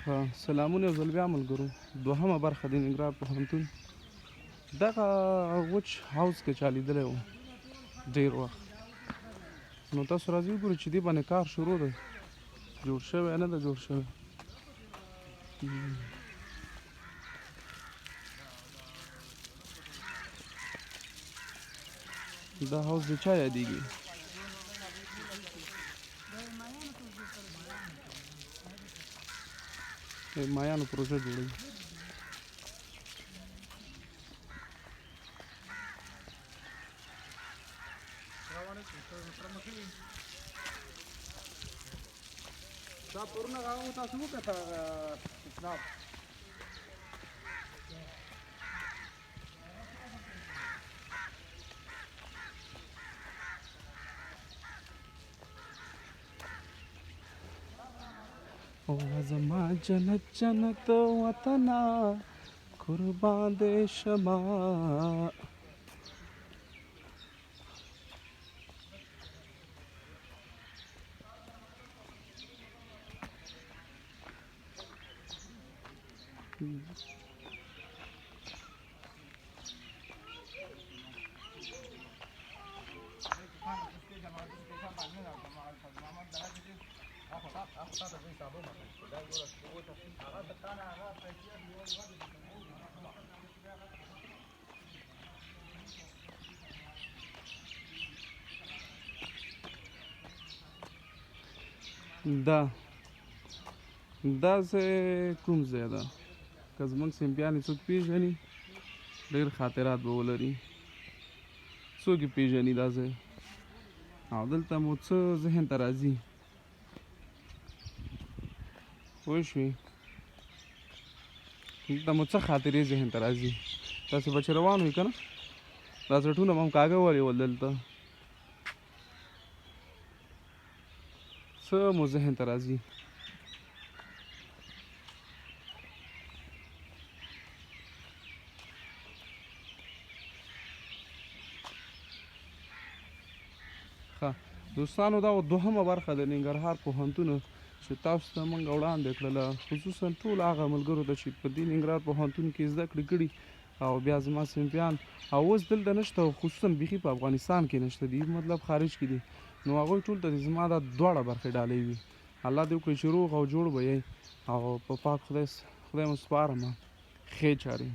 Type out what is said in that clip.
سلامونه یو ځل بیا ملګرو. دوهمه برخه د ننګرهار پوهنتون دغه وچ هاوس کې چا لیدلی و ډېر وخت. نو تاسو راځئ وګورئ چې دې باندې کار شروع دی. جوړ شوی نه ده جوړ شوی. دا هاوس د چا یادیږي؟ مایانو پروژه جوړوي. دا پرونه هغه تاسو وکړه اسناد او زما جنت جنت وطنا قربان دې شمه. دا ځای کوم ځای ده؟ که زموږ سیمپیان یې څوک پېژني ډېر خاطرات به ولري. څوک یې پېژني دا ځای؟ او دلته مو څه ذهن ته راځي؟ پوه شوې؟ دلته مو څه خاطرې ذهن ته راځي؟ تاسې به چې روان وئ که نه دا څټونه به هم کاږه ولېول دلته. څه مو ذهن ته راځي؟ دوستانو دا دوهمه برخه د ننګرهار پوهنتون چې تاسو ته موږ وړاندې کړله، خصوصا ټول هغه ملګرو ته چې په دې ننګرهار پوهنتون کې زده کړې کړي او بیا زما سیمپیان او اوس دلته نشته، خصوصا بیخي په افغانستان کې نشته دي، مطلب خارج کې دي. نو هغوی ټول ته زما دا دواړه برخې ډالۍ وي. الله دې وکړي چې روغ او جوړ به یې او په پاک خدای مو سپارم ښې چارې.